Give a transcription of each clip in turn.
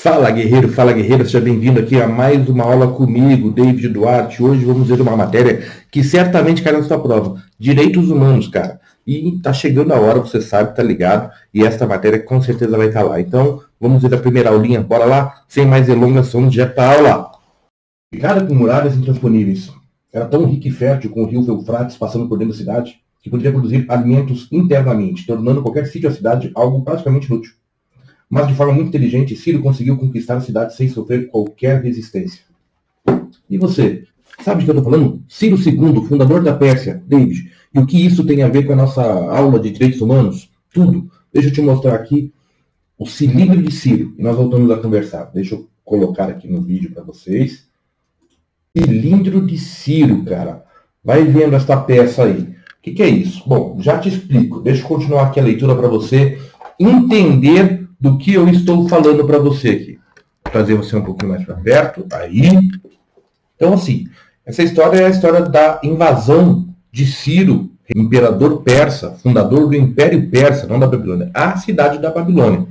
Fala guerreiro, seja bem-vindo aqui a mais uma aula comigo, David Duarte. Hoje vamos ver uma matéria que certamente cai na sua prova, direitos humanos, cara. E tá chegando a hora, você sabe, tá ligado, e esta matéria com certeza vai estar lá. Então, vamos ver a primeira aulinha, bora lá? Sem mais delongas, vamos direto para a aula. Ficada com muralhas intransponíveis, era tão rica e fértil com o rio Eufrates passando por dentro da cidade, que poderia produzir alimentos internamente, tornando qualquer sítio à cidade algo praticamente inútil. Mas de forma muito inteligente, Ciro conseguiu conquistar a cidade sem sofrer qualquer resistência. E você, sabe de que eu estou falando? Ciro II, fundador da Pérsia, David. E o que isso tem a ver com a nossa aula de direitos humanos? Tudo. Deixa eu te mostrar aqui o cilindro de Ciro. E nós voltamos a conversar. Deixa eu colocar aqui no vídeo para vocês. Cilindro de Ciro, cara. Vai vendo esta peça aí. O que é isso? Bom, já te explico. Deixa eu continuar aqui a leitura para você entender do que eu estou falando para você aqui. Vou trazer você um pouquinho mais para perto. Aí. Então, assim, essa história é a história da invasão de Ciro, imperador persa, fundador do Império Persa, não da Babilônia, a cidade da Babilônia.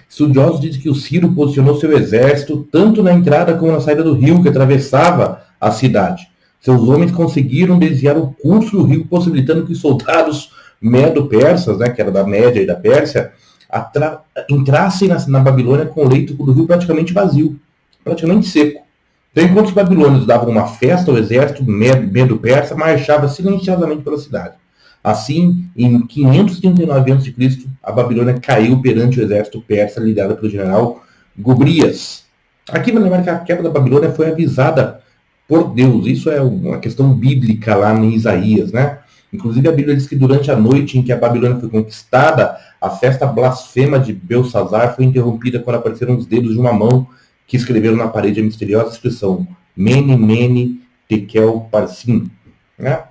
Estudiosos dizem que o Ciro posicionou seu exército tanto na entrada como na saída do rio que atravessava a cidade. Seus homens conseguiram desviar o curso do rio, possibilitando que soldados medo-persas, né, que era da Média e da Pérsia, entrassem na Babilônia com o leito do rio praticamente vazio, praticamente seco. Então, enquanto os babilônios davam uma festa ao exército medo-persa, marchava silenciosamente pela cidade. Assim, em 539 a.C., a Babilônia caiu perante o exército persa liderado pelo general Gobrias. Aqui vai lembrar que a queda da Babilônia foi avisada por Deus. Isso é uma questão bíblica lá em Isaías, né? Inclusive a Bíblia diz que durante a noite em que a Babilônia foi conquistada, a festa blasfema de Belsazar foi interrompida quando apareceram os dedos de uma mão que escreveram na parede a misteriosa expressão Mene, Mene, Tekel, Parsim. Né?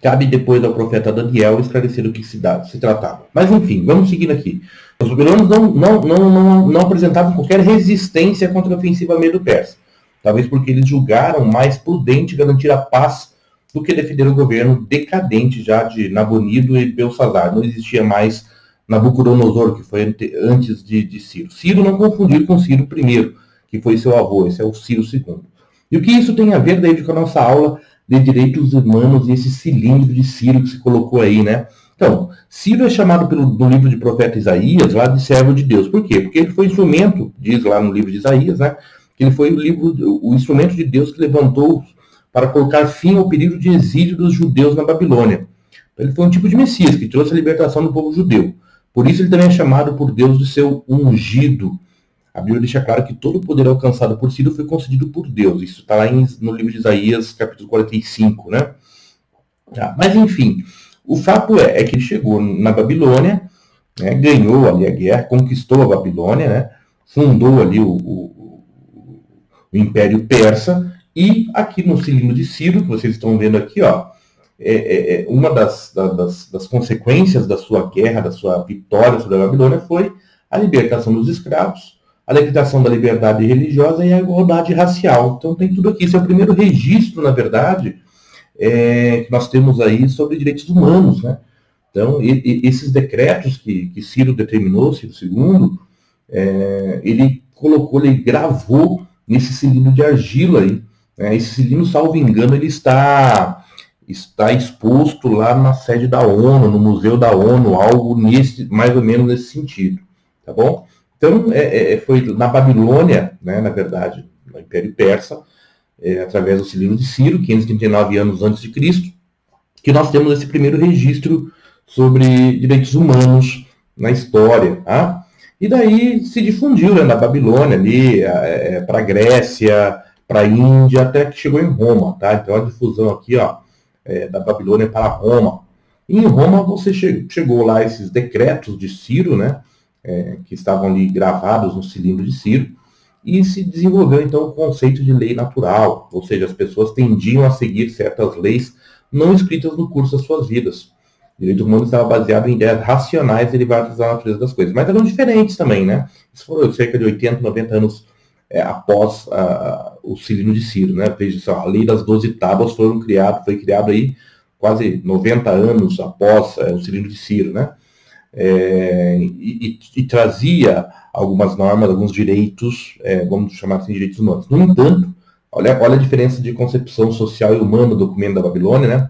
Cabe depois ao profeta Daniel esclarecer do que se tratava. Mas enfim, vamos seguindo aqui. Os babilônios não apresentavam qualquer resistência contra a ofensiva medo-persa. Talvez porque eles julgaram mais prudente garantir a paz do que defender o governo decadente já de Nabonido e Belsazar. Não existia mais Nabucodonosor, que foi antes de Ciro. Ciro não confundir com Ciro I, que foi seu avô, esse é o Ciro II. E o que isso tem a ver, David, com a nossa aula de direitos humanos e esse cilindro de Ciro que se colocou aí, né? Então, Ciro é chamado no livro de profeta Isaías, lá de servo de Deus. Por quê? Porque ele foi instrumento, diz lá no livro de Isaías, né? Que ele foi o instrumento de Deus que levantou para colocar fim ao período de exílio dos judeus na Babilônia. Ele foi um tipo de Messias que trouxe a libertação do povo judeu. Por isso ele também é chamado por Deus de seu ungido. A Bíblia deixa claro que todo o poder alcançado por Ciro foi concedido por Deus. Isso está lá no livro de Isaías, capítulo 45, né? Mas, enfim, o fato é que ele chegou na Babilônia, né, ganhou ali a guerra, conquistou a Babilônia, né, fundou ali o Império Persa, e aqui no cilindro de Ciro, que vocês estão vendo aqui, ó, uma das consequências da sua guerra, da sua vitória sobre a Babilônia foi a libertação dos escravos, a decretação da liberdade religiosa e a igualdade racial. Então tem tudo aqui. Esse é o primeiro registro, na verdade, que nós temos aí sobre direitos humanos, né? Então, esses decretos que Ciro determinou, Ciro II, ele colocou, ele gravou nesse cilindro de argila aí. Esse cilindro, salvo engano, ele está exposto lá na sede da ONU, no Museu da ONU, algo mais ou menos nesse sentido, tá bom? Então, foi na Babilônia, né, na verdade, no Império Persa, através do cilindro de Ciro, 539 anos antes de Cristo, que nós temos esse primeiro registro sobre direitos humanos na história, tá? E daí se difundiu, né, na Babilônia ali, para a Grécia, para a Índia, até que chegou em Roma, tá? Então a difusão aqui, ó, da Babilônia para Roma. E em Roma você chegou lá esses decretos de Ciro, né, que estavam ali gravados no cilindro de Ciro, e se desenvolveu então o conceito de lei natural, ou seja, as pessoas tendiam a seguir certas leis não escritas no curso das suas vidas. O direito humano estava baseado em ideias racionais derivadas da natureza das coisas, mas eram diferentes também, né? Isso foi cerca de 80, 90 anos após o cilindro de Ciro, né? Veja só, a lei das 12 tábuas foi criado aí quase 90 anos após o cilindro de Ciro, né? e trazia algumas normas, alguns direitos, vamos chamar assim, direitos humanos. No entanto, olha a diferença de concepção social e humana do documento da Babilônia, né?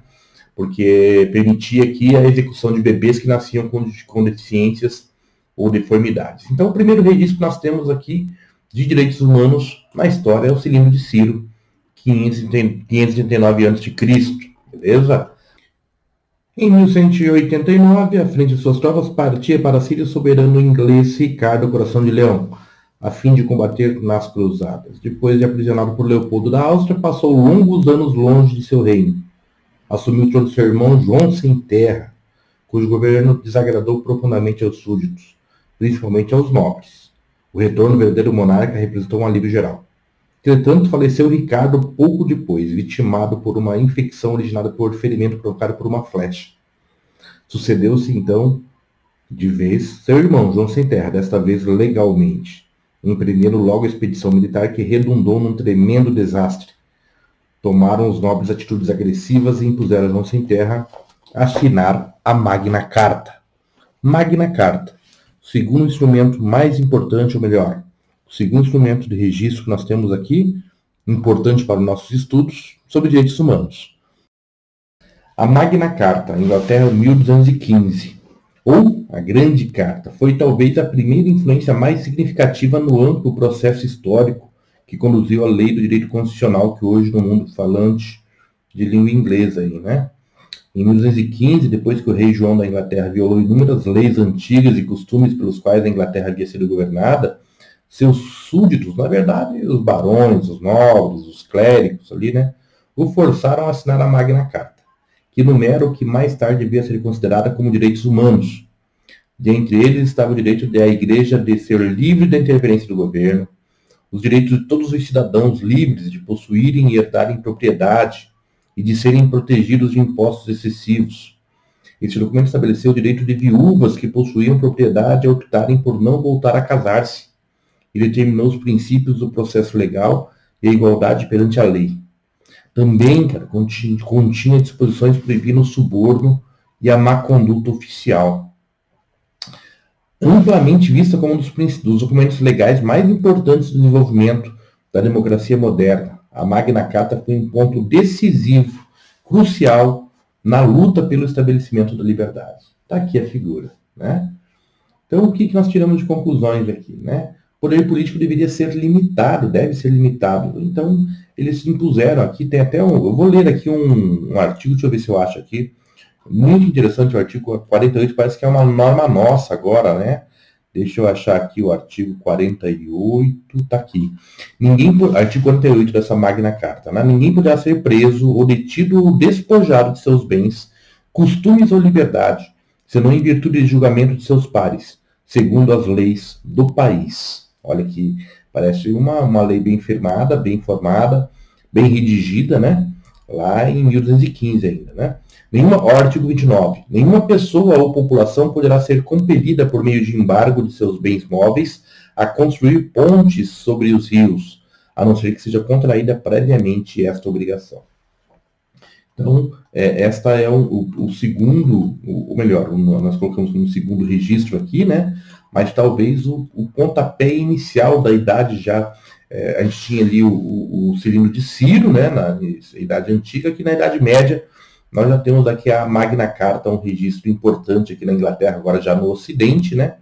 Porque permitia aqui a execução de bebês que nasciam com deficiências ou deformidades. Então, o primeiro registro que nós temos aqui de direitos humanos na história é o Cilindro de Ciro, 539 a.C., beleza? Em 1189, à frente de suas tropas, partia para a Síria o soberano inglês Ricardo Coração de Leão, a fim de combater nas cruzadas. Depois de aprisionado por Leopoldo da Áustria, passou longos anos longe de seu reino. Assumiu o trono de seu irmão João Sem Terra, cujo governo desagradou profundamente aos súditos, principalmente aos nobres. O retorno do verdadeiro monarca representou um alívio geral. Entretanto, faleceu Ricardo pouco depois, vitimado por uma infecção originada por ferimento provocado por uma flecha. Sucedeu-se, então, de vez, seu irmão, João Sem Terra, desta vez legalmente, empreendendo logo a expedição militar que redundou num tremendo desastre. Tomaram os nobres atitudes agressivas e impuseram a João Sem Terra a assinar a Magna Carta. Magna Carta, o segundo instrumento mais importante, ou melhor, o segundo instrumento de registro que nós temos aqui, importante para os nossos estudos, sobre direitos humanos. A Magna Carta, Inglaterra, 1215, ou a Grande Carta, foi talvez a primeira influência mais significativa no amplo processo histórico que conduziu à lei do direito constitucional que hoje no mundo falante de língua inglesa aí, né? Em 1215, depois que o rei João da Inglaterra violou inúmeras leis antigas e costumes pelos quais a Inglaterra havia sido governada, seus súditos, na verdade, os barões, os nobres, os clérigos ali, né, o forçaram a assinar a Magna Carta, que enumera o que mais tarde devia ser considerada como direitos humanos. Dentre eles estava o direito da Igreja de ser livre da interferência do governo, os direitos de todos os cidadãos livres de possuírem e herdarem propriedade e de serem protegidos de impostos excessivos. Este documento estabeleceu o direito de viúvas que possuíam propriedade a optarem por não voltar a casar-se e determinou os princípios do processo legal e a igualdade perante a lei. Também, cara, continha disposições proibindo o suborno e a má conduta oficial. Amplamente vista como um dos documentos legais mais importantes do desenvolvimento da democracia moderna, a Magna Carta foi um ponto decisivo, crucial, na luta pelo estabelecimento da liberdade. Está aqui a figura, né? Então, o que nós tiramos de conclusões aqui, né? O poder político deveria ser limitado, deve ser limitado. Então, eles impuseram aqui, tem até eu vou ler aqui um artigo, deixa eu ver se eu acho aqui, muito interessante o artigo 48, parece que é uma norma nossa agora, né? Deixa eu achar aqui o artigo 48, tá aqui. Artigo 48 dessa Magna Carta, né? Ninguém poderá ser preso ou detido ou despojado de seus bens, costumes ou liberdade, senão em virtude de julgamento de seus pares, segundo as leis do país. Olha aqui, parece uma lei bem firmada, bem formada, bem redigida, né? Lá em 1215 ainda, né? Artigo 29. Nenhuma pessoa ou população poderá ser compelida por meio de embargo de seus bens móveis a construir pontes sobre os rios, a não ser que seja contraída previamente esta obrigação. Então, esta é o segundo, ou melhor, nós colocamos como segundo registro aqui, né? Mas talvez o pontapé inicial da idade já, a gente tinha ali o Cilindro de Ciro, né? Na Idade Antiga, que na Idade Média nós já temos aqui a Magna Carta, um registro importante aqui na Inglaterra, agora já no Ocidente, né?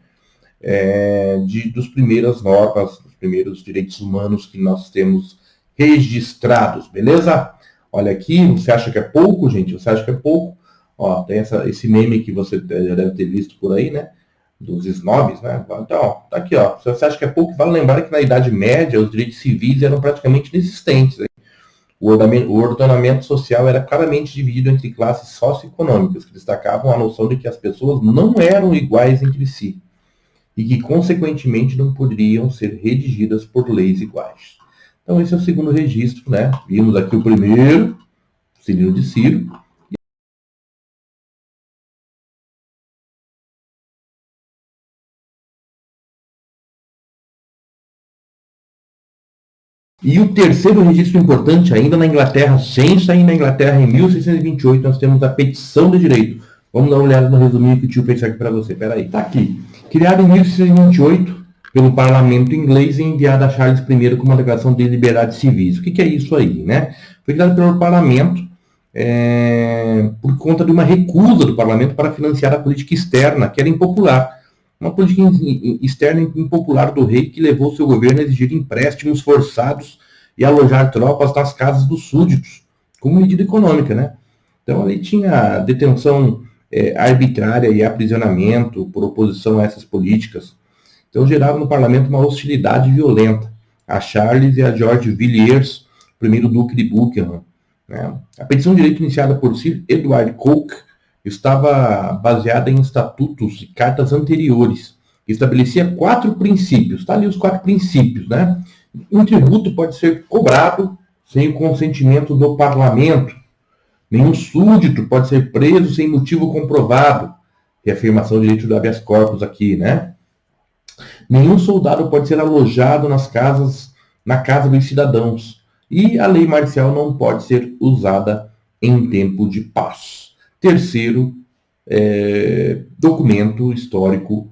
Dos primeiras normas, dos primeiros direitos humanos que nós temos registrados, beleza? Olha aqui, você acha que é pouco, gente? Você acha que é pouco? Ó, tem esse meme que você já deve ter visto por aí, né? Dos snobs, né? Então, ó, tá aqui, ó. Se você acha que é pouco, vale lembrar que na Idade Média os direitos civis eram praticamente inexistentes. Né? O ordenamento social era claramente dividido entre classes socioeconômicas, que destacavam a noção de que as pessoas não eram iguais entre si e que, consequentemente, não poderiam ser redigidas por leis iguais. Então, esse é o segundo registro, né? Vimos aqui o primeiro, Cilindro de Ciro. E o terceiro registro importante, ainda na Inglaterra, sem sair na Inglaterra, em 1628, nós temos a Petição de Direito, Vamos dar uma olhada no resuminho que o tio fez aqui para você. Peraí, tá aqui. Criado em 1628 pelo parlamento inglês e enviado a Charles I com uma declaração de liberdades civis. O que é isso aí, né? Foi criado pelo parlamento por conta de uma recusa do parlamento para financiar a política externa, que era impopular. Uma política externa impopular do rei que levou seu governo a exigir empréstimos forçados e alojar tropas nas casas dos súditos, como medida econômica, né? Então ali tinha detenção arbitrária e aprisionamento por oposição a essas políticas. Então gerava no parlamento uma hostilidade violenta a Charles e a George Villiers, primeiro duque de Buckingham, né? A petição de direito iniciada por Sir Edward Coke estava baseada em estatutos e cartas anteriores, que estabelecia 4 princípios. Está ali os 4 princípios, né? Um tributo pode ser cobrado sem o consentimento do parlamento. Nenhum súdito pode ser preso sem motivo comprovado. Que é a afirmação do direito do habeas corpus aqui, né? Nenhum soldado pode ser alojado na casa dos cidadãos. E a lei marcial não pode ser usada em tempo de paz. Terceiro documento histórico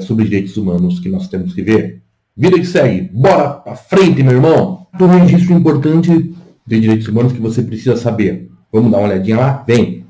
sobre direitos humanos que nós temos que ver. Vida que segue. Bora pra frente, meu irmão. Um registro importante de direitos humanos que você precisa saber. Vamos dar uma olhadinha lá? Vem.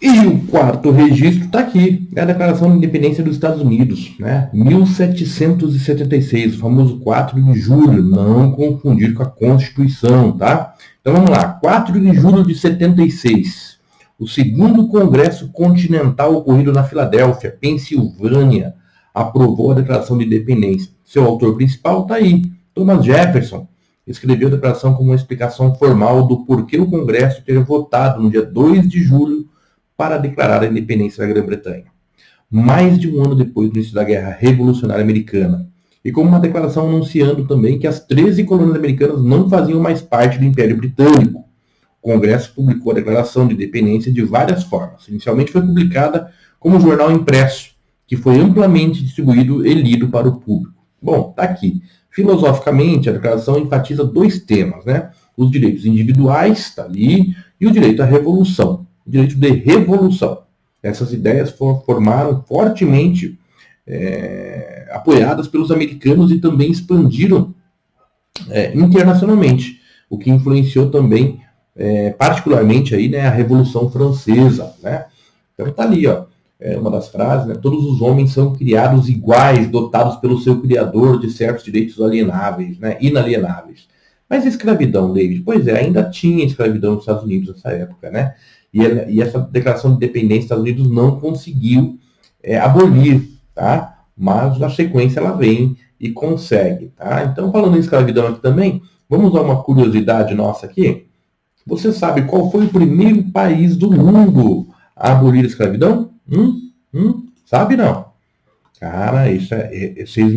E o 4º registro está aqui. É a Declaração de Independência dos Estados Unidos, né? 1776, o famoso 4 de julho. Não confundir com a Constituição, tá? Então vamos lá. 4 de julho de 76. O 2º Congresso Continental ocorrido na Filadélfia, Pensilvânia, aprovou a Declaração de Independência. Seu autor principal está aí, Thomas Jefferson. Escreveu a declaração como uma explicação formal do porquê o Congresso ter votado no dia 2 de julho para declarar a independência da Grã-Bretanha. Mais de um ano depois do início da Guerra Revolucionária Americana. E como uma declaração anunciando também que as 13 colônias americanas não faziam mais parte do Império Britânico. O Congresso publicou a Declaração de Independência de várias formas. Inicialmente foi publicada como jornal impresso, que foi amplamente distribuído e lido para o público. Bom, está aqui. Filosoficamente, a declaração enfatiza 2 temas, né? Os direitos individuais, está ali, e o direito à revolução, o direito de revolução. Essas ideias formaram fortemente apoiadas pelos americanos e também expandiram internacionalmente, o que influenciou também, particularmente, aí, né, a Revolução Francesa, né? Então está ali, ó. Uma das frases, né? Todos os homens são criados iguais, dotados pelo seu Criador de certos direitos alienáveis, né? Inalienáveis. Mas a escravidão, David? Pois é, ainda tinha escravidão nos Estados Unidos nessa época, né? E essa declaração de independência dos Estados Unidos não conseguiu abolir, tá? Mas na sequência ela vem e consegue, tá? Então, falando em escravidão aqui também, vamos a uma curiosidade nossa aqui. Você sabe qual foi o primeiro país do mundo a abolir a escravidão? Sabe não? Cara, isso vocês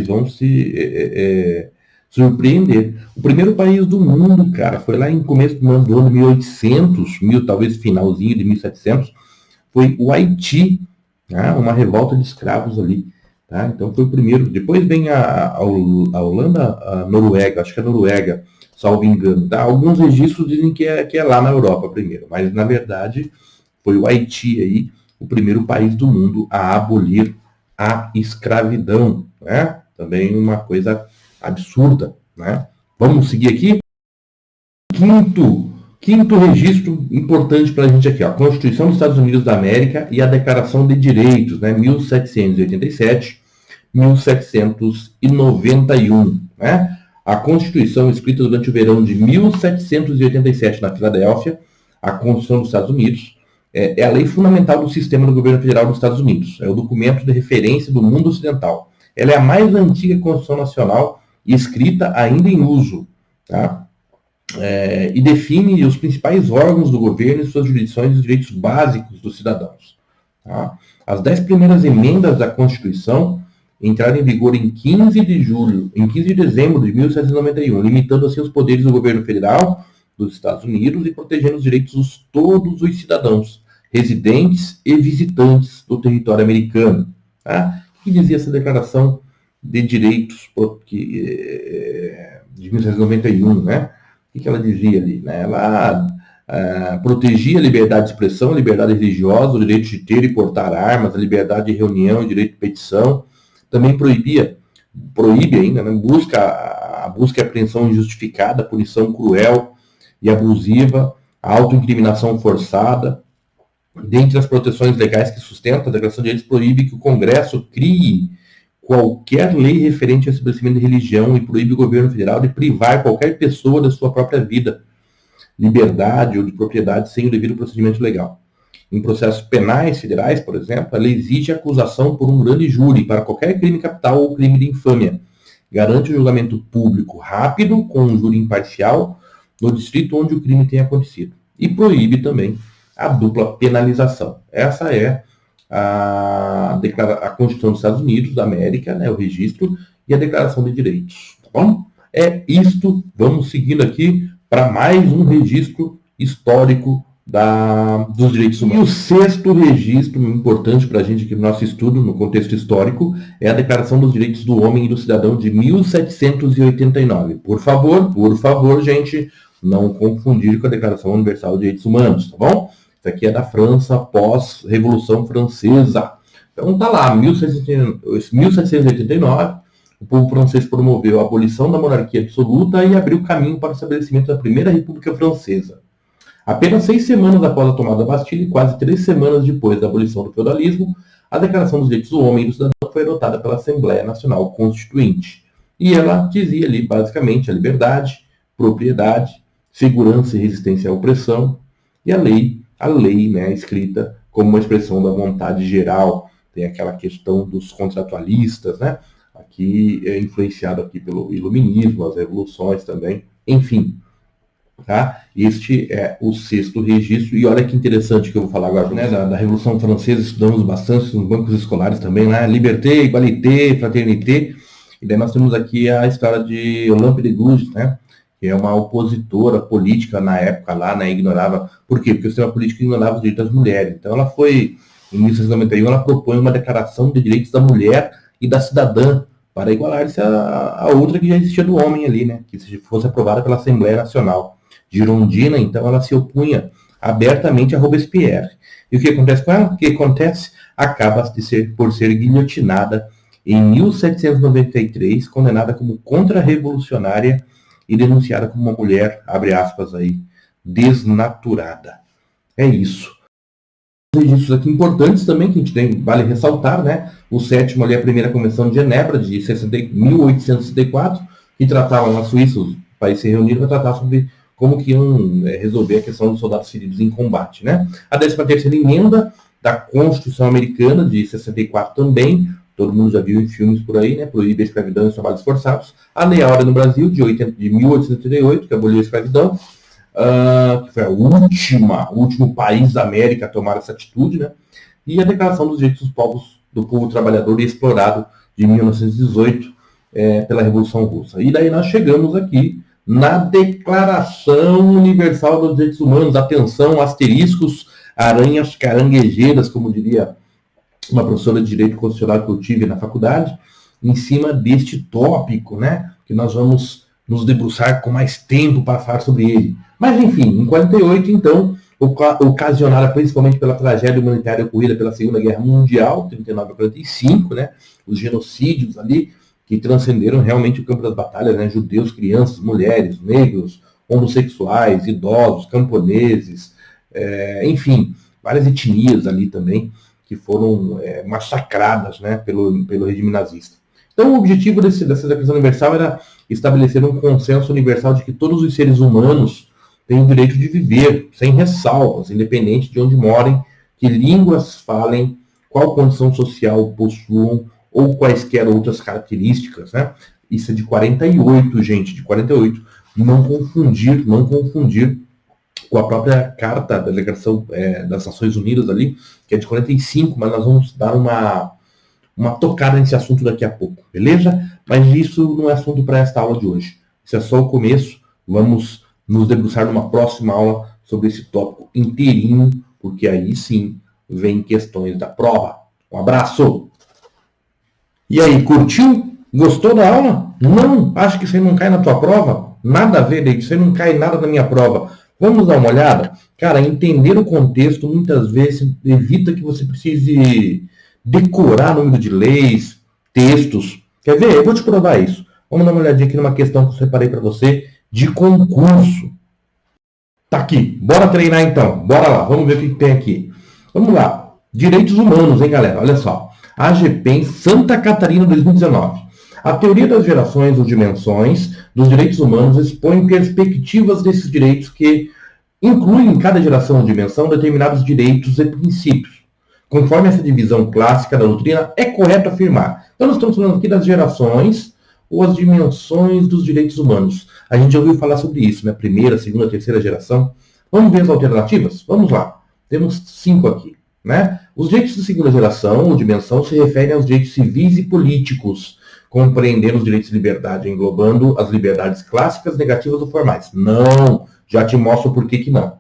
vão se surpreender. O primeiro país do mundo, cara, foi lá em começo do ano 1800, talvez finalzinho de 1700, foi o Haiti, tá? Uma revolta de escravos ali, tá? Então foi o primeiro. Depois vem a Holanda, a Noruega, acho que é a Noruega, salvo engano, tá? Alguns registros dizem que é lá na Europa primeiro, mas na verdade foi o Haiti aí, o primeiro país do mundo a abolir a escravidão, né? Também uma coisa absurda, né? Vamos seguir aqui. Quinto registro importante para a gente aqui, ó, a Constituição dos Estados Unidos da América e a Declaração de Direitos, né? 1787, 1791, né? A Constituição, escrita durante o verão de 1787 na Filadélfia, a Constituição dos Estados Unidos, é a lei fundamental do sistema do governo federal dos Estados Unidos. É o documento de referência do mundo ocidental. Ela é a mais antiga Constituição Nacional e escrita ainda em uso, tá? E define os principais órgãos do governo e suas jurisdições e os direitos básicos dos cidadãos. Tá? As 10 primeiras emendas da Constituição entraram em vigor em 15 de dezembro de 1791, limitando assim os poderes do governo federal dos Estados Unidos e protegendo os direitos de todos os cidadãos, residentes e visitantes do território americano. Tá? Que dizia essa Declaração de Direitos de 1791, né? O que ela dizia ali? Né? Ela protegia a liberdade de expressão, a liberdade religiosa, o direito de ter e portar armas, a liberdade de reunião, o direito de petição. Também proíbe ainda, né, a busca e apreensão injustificada, a punição cruel e abusiva, a autoincriminação forçada. Dentre as proteções legais que sustenta a Declaração de Direitos, proíbe que o Congresso crie qualquer lei referente ao estabelecimento de religião e proíbe o governo federal de privar qualquer pessoa da sua própria vida, liberdade ou de propriedade sem o devido procedimento legal. Em processos penais federais, por exemplo, a lei exige a acusação por um grande júri para qualquer crime capital ou crime de infâmia. Garante o julgamento público rápido, com um júri imparcial, no distrito onde o crime tenha acontecido. E proíbe também a dupla penalização. Essa é a Constituição dos Estados Unidos da América, né, o registro, e a Declaração de Direitos. Tá bom? É isto. Vamos seguindo aqui para mais um registro histórico dos direitos humanos. E o sexto registro importante para a gente aqui no nosso estudo, no contexto histórico, é a Declaração dos Direitos do Homem e do Cidadão de 1789. Por favor, gente, não confundir com a Declaração Universal dos Direitos Humanos, tá bom? Isso aqui é da França pós-Revolução Francesa. Então tá lá, 1789, o povo francês promoveu a abolição da monarquia absoluta e abriu caminho para o estabelecimento da Primeira República Francesa. Apenas 6 semanas após a tomada da Bastilha e quase 3 semanas depois da abolição do feudalismo, a Declaração dos Direitos do Homem e do Cidadão foi adotada pela Assembleia Nacional Constituinte. E ela dizia ali, basicamente, a liberdade, propriedade, segurança e resistência à opressão, e a lei, né, escrita como uma expressão da vontade geral. Tem aquela questão dos contratualistas, né? Aqui é influenciado aqui pelo iluminismo, as revoluções também, enfim. Tá? Este é o sexto registro, e olha que interessante que eu vou falar agora, né? Da Revolução Francesa, estudamos bastante nos bancos escolares também, né? Liberté, égalité, fraternité, e daí nós temos aqui a história de Olympe de Gouges, né? Que é uma opositora política na época lá, né? Ignorava, por quê? Porque o sistema político ignorava os direitos das mulheres. Então ela foi, em 1791, ela propõe uma declaração de direitos da mulher e da cidadã, para igualar-se a outra que já existia do homem ali, né? Que se fosse aprovada pela Assembleia Nacional. Girondina, então, ela se opunha abertamente a Robespierre. E o que acontece com ela? O que acontece? Acaba por ser guilhotinada em 1793, condenada como contra-revolucionária e denunciada como uma mulher, abre aspas aí, desnaturada. É isso. Registros aqui importantes também, que a gente tem, vale ressaltar, né? O sétimo ali, a primeira Convenção de Genebra, de 1864, que tratava na Suíça, os países se reuniram para tratar sobre como que iam resolver a questão dos soldados feridos em combate, né? A 13ª emenda da Constituição Americana, de 64 também, todo mundo já viu em filmes por aí, né? Proíbe a escravidão e os trabalhos forçados. A Lei Áurea no Brasil, de 1888, que aboliu a escravidão, que foi o último país da América a tomar essa atitude, né? E a Declaração dos Direitos do Povo Trabalhador e Explorado, de 1918, pela Revolução Russa. E daí nós chegamos aqui na Declaração Universal dos Direitos Humanos. Atenção, asteriscos, aranhas caranguejeiras, como diria uma professora de Direito Constitucional que eu tive na faculdade, em cima deste tópico, né? Que nós vamos nos debruçar com mais tempo para falar sobre ele. Mas, enfim, em 48, então, ocasionada principalmente pela tragédia humanitária ocorrida pela Segunda Guerra Mundial, 39 a 45, né? Os genocídios ali, que transcenderam realmente o campo das batalhas, né? Judeus, crianças, mulheres, negros, homossexuais, idosos, camponeses, enfim, várias etnias ali também que foram massacradas, né, pelo regime nazista. Então, o objetivo dessa Declaração Universal era estabelecer um consenso universal de que todos os seres humanos têm o direito de viver, sem ressalvas, independente de onde morem, que línguas falem, qual condição social possuam, ou quaisquer outras características, né? Isso é de 48, gente, de 48. Não confundir com a própria Carta da Declaração das Nações Unidas ali, que é de 45, mas nós vamos dar uma tocada nesse assunto daqui a pouco, beleza? Mas isso não é assunto para esta aula de hoje. Isso é só o começo. Vamos nos debruçar numa próxima aula sobre esse tópico inteirinho, porque aí sim vem questões da prova. Um abraço! E aí, curtiu? Gostou da aula? Não? Acha que isso aí não cai na tua prova? Nada a ver, isso aí não cai nada na minha prova. Vamos dar uma olhada? Cara, entender o contexto muitas vezes evita que você precise decorar número de leis, textos. Quer ver? Eu vou te provar isso. Vamos dar uma olhadinha aqui numa questão que eu separei para você de concurso. Tá aqui. Bora treinar então. Bora lá. Vamos ver o que tem aqui. Vamos lá. Direitos humanos, hein, galera? Olha só. AGPEM Santa Catarina 2019. A teoria das gerações ou dimensões dos direitos humanos expõe perspectivas desses direitos que incluem em cada geração ou dimensão determinados direitos e princípios. Conforme essa divisão clássica da doutrina, é correto afirmar. Então, nós estamos falando aqui das gerações ou as dimensões dos direitos humanos. A gente já ouviu falar sobre isso, né? Primeira, segunda, terceira geração. Vamos ver as alternativas? Vamos lá. Temos 5 aqui, né? Os direitos de segunda geração ou dimensão se referem aos direitos civis e políticos, compreendendo os direitos de liberdade, englobando as liberdades clássicas, negativas ou formais. Não, já te mostro por que não.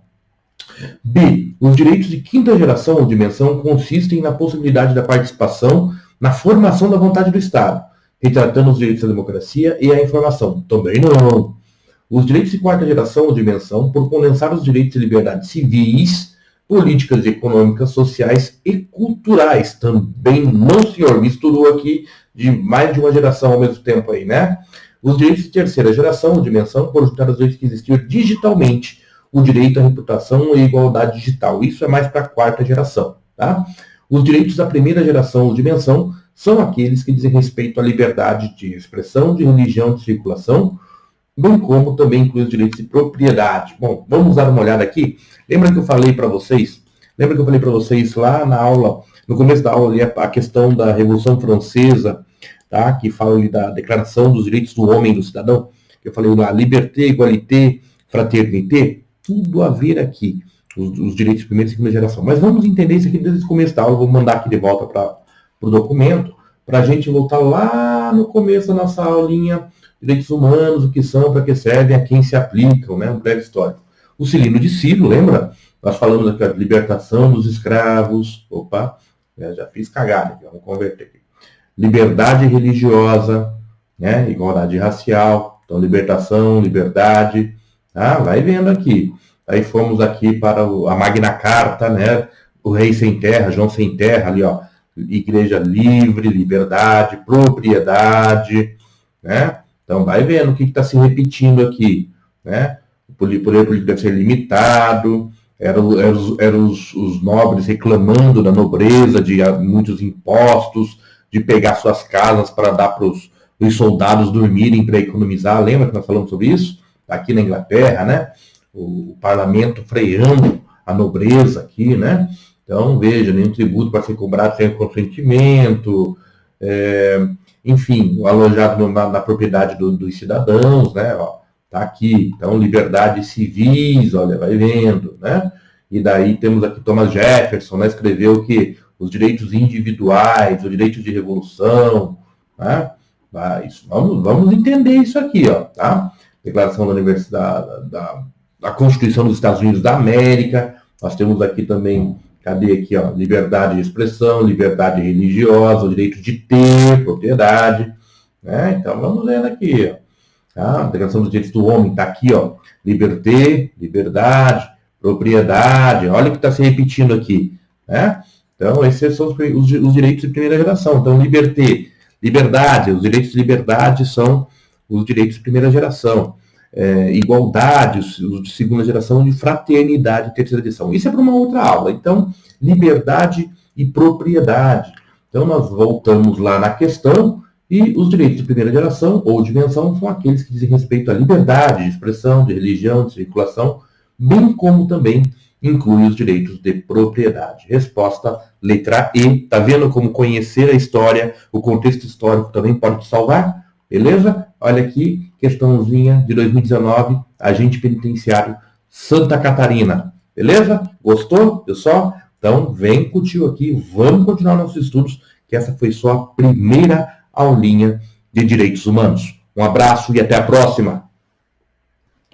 B. Os direitos de quinta geração ou dimensão consistem na possibilidade da participação na formação da vontade do Estado, retratando os direitos da democracia e à informação. Também não. Os direitos de quarta geração ou dimensão, por condensar os direitos e liberdades civis, políticas econômicas, sociais e culturais. Também não, senhor. Misturou aqui de mais de uma geração ao mesmo tempo aí, né? Os direitos de terceira geração ou dimensão, por juntar os direitos que existiam digitalmente, o direito à reputação e igualdade digital. Isso é mais para a quarta geração, tá? Os direitos da primeira geração ou dimensão são aqueles que dizem respeito à liberdade de expressão, de religião, de circulação, bem como também inclui os direitos de propriedade. Bom, vamos dar uma olhada aqui. Lembra que eu falei para vocês? Lembra que eu falei para vocês lá na aula, no começo da aula, a questão da Revolução Francesa, tá? Que fala ali da Declaração dos Direitos do Homem e do Cidadão. Eu falei lá, liberté, égalité, fraternité, tudo a ver aqui, os direitos de primeira e segunda geração. Mas vamos entender isso aqui desde o começo da aula. Vou mandar aqui de volta para o documento, para a gente voltar lá no começo da nossa aulinha, direitos humanos, o que são, para que servem, a quem se aplicam, né? Um breve histórico. O Cilindro de Ciro, lembra? Nós falamos aqui da libertação dos escravos. Opa, já fiz cagada aqui, vamos converter aqui. Liberdade religiosa, né? Igualdade racial, então libertação, liberdade, tá? Vai vendo aqui. Aí fomos aqui para a Magna Carta, né? O Rei Sem Terra, João Sem Terra, ali, ó. Igreja livre, liberdade, propriedade, né? Então, vai vendo o que está se repetindo aqui, né? O poder político deve ser limitado, eram os nobres reclamando da nobreza, de muitos impostos, de pegar suas casas para dar para os soldados dormirem para economizar. Lembra que nós falamos sobre isso? Aqui na Inglaterra, né? O parlamento freando a nobreza aqui, né? Então, veja, nenhum tributo para ser cobrado sem consentimento, enfim, alojado na propriedade dos cidadãos, né? Ó, tá aqui. Então, liberdades civis, olha, vai vendo, né? E daí temos aqui Thomas Jefferson, né? Escreveu que os direitos individuais, o direito de revolução, né? Vamos entender isso aqui, ó, tá? Declaração da Universidade, da Constituição dos Estados Unidos da América. Nós temos aqui também, cadê aqui, ó, liberdade de expressão, liberdade religiosa, o direito de ter propriedade, né? Então, vamos vendo aqui, ó, tá? A Declaração dos Direitos do Homem está aqui, ó, liberté, liberdade, propriedade, olha o que está se repetindo aqui, né? Então, esses são os direitos de primeira geração. Então, liberté, liberdade, os direitos de liberdade são os direitos de primeira geração. Igualdade, os de segunda geração, de fraternidade, terceira geração. Isso é para uma outra aula. Então, liberdade e propriedade. Então, nós voltamos lá na questão, e os direitos de primeira geração ou dimensão são aqueles que dizem respeito à liberdade de expressão, de religião, de circulação, bem como também inclui os direitos de propriedade. Resposta, letra E. Tá vendo como conhecer a história, o contexto histórico também pode te salvar? Beleza? Olha aqui, questãozinha de 2019, agente penitenciário Santa Catarina. Beleza? Gostou, pessoal? Então, vem com o tio aqui, vamos continuar nossos estudos, que essa foi só a primeira aulinha de direitos humanos. Um abraço e até a próxima!